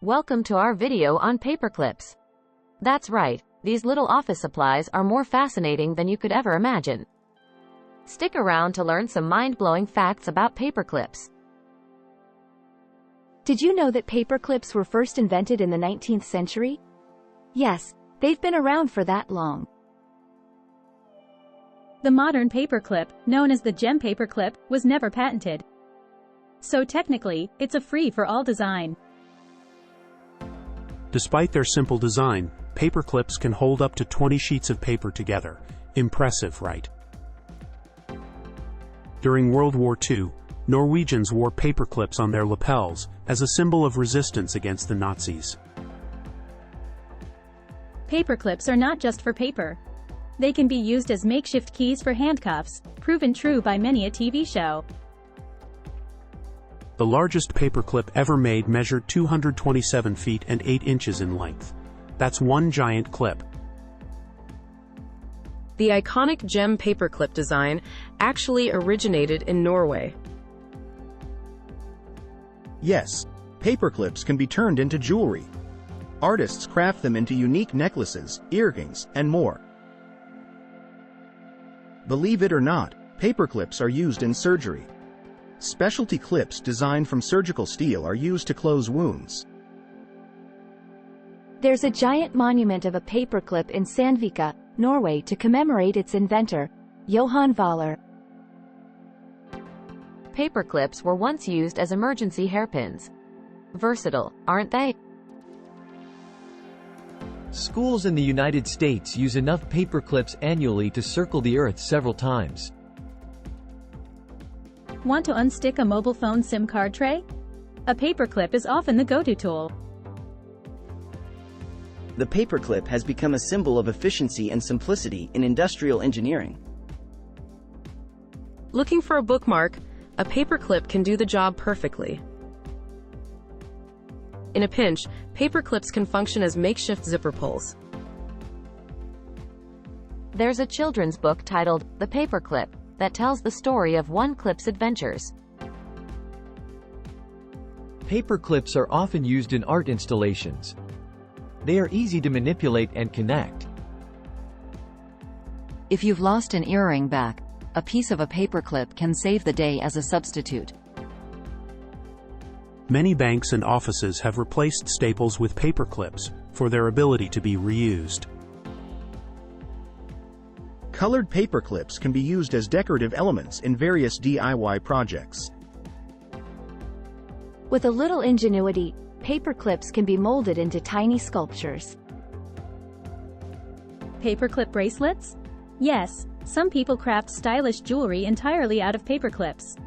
Welcome to our video on paperclips. That's right, these little office supplies are more fascinating than you could ever imagine. Stick around to learn some mind-blowing facts about paperclips. Did you know that paperclips were first invented in the 19th century? Yes, they've been around for that long. The modern paperclip, known as the gem paperclip, was never patented. So technically, it's a free-for-all design. Despite their simple design, paperclips can hold up to 20 sheets of paper together. Impressive, right? During World War II, Norwegians wore paperclips on their lapels as a symbol of resistance against the Nazis. Paperclips are not just for paper. They can be used as makeshift keys for handcuffs, proven true by many a TV show. The largest paperclip ever made measured 227 feet and 8 inches in length. That's one giant clip. The iconic gem paperclip design actually originated in Norway. Yes, paperclips can be turned into jewelry. Artists craft them into unique necklaces, earrings, and more. Believe it or not, paperclips are used in surgery. Specialty clips designed from surgical steel are used to close wounds. There's a giant monument of a paperclip in Sandvika, Norway to commemorate its inventor, Johan Valler. Paperclips were once used as emergency hairpins. Versatile, aren't they? Schools in the United States use enough paperclips annually to circle the Earth several times. Want to unstick a mobile phone SIM card tray? A paperclip is often the go-to tool. The paperclip has become a symbol of efficiency and simplicity in industrial engineering. Looking for a bookmark? A paperclip can do the job perfectly. In a pinch, paperclips can function as makeshift zipper pulls. There's a children's book titled The Paperclip that tells the story of one clip's adventures. Paperclips are often used in art installations. They are easy to manipulate and connect. If you've lost an earring back, a piece of a paperclip can save the day as a substitute. Many banks and offices have replaced staples with paperclips for their ability to be reused. Colored paperclips can be used as decorative elements in various DIY projects. With a little ingenuity, paperclips can be molded into tiny sculptures. Paperclip bracelets? Yes, some people craft stylish jewelry entirely out of paperclips.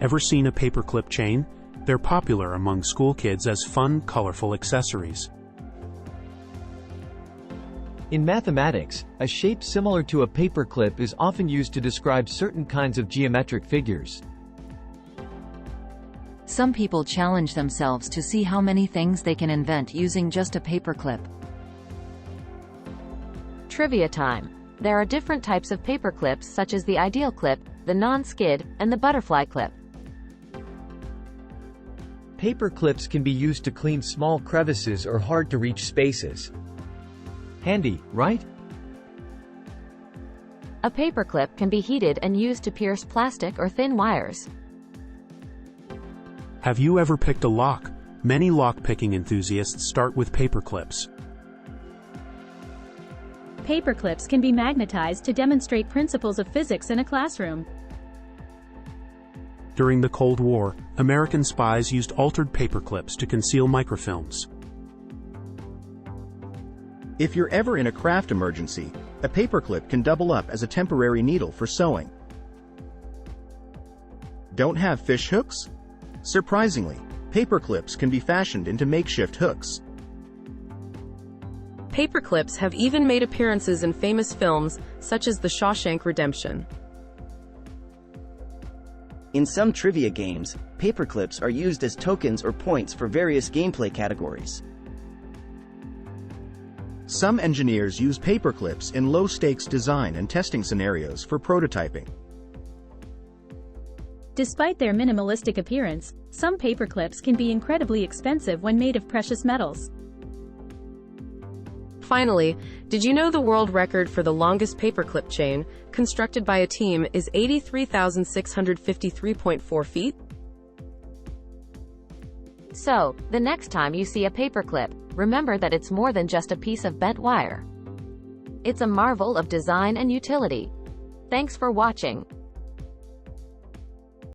Ever seen a paperclip chain? They're popular among school kids as fun, colorful accessories. In mathematics, a shape similar to a paperclip is often used to describe certain kinds of geometric figures. Some people challenge themselves to see how many things they can invent using just a paperclip. Trivia time. There are different types of paperclips such as the ideal clip, the non-skid, and the butterfly clip. Paperclips can be used to clean small crevices or hard-to-reach spaces. Handy, right? A paperclip can be heated and used to pierce plastic or thin wires. Have you ever picked a lock? Many lock-picking enthusiasts start with paperclips. Paperclips can be magnetized to demonstrate principles of physics in a classroom. During the Cold War, American spies used altered paperclips to conceal microfilms. If you're ever in a craft emergency, a paperclip can double up as a temporary needle for sewing. Don't have fish hooks? Surprisingly, paperclips can be fashioned into makeshift hooks. Paperclips have even made appearances in famous films, such as The Shawshank Redemption. In some trivia games, paperclips are used as tokens or points for various gameplay categories. Some engineers use paperclips in low-stakes design and testing scenarios for prototyping. Despite their minimalistic appearance, Some paperclips can be incredibly expensive when made of precious metals. Finally, did you know the world record for the longest paperclip chain, constructed by a team, is 83,653.4 feet? So, the next time you see a paperclip, remember that it's more than just a piece of bent wire. It's a marvel of design and utility. Thanks for watching.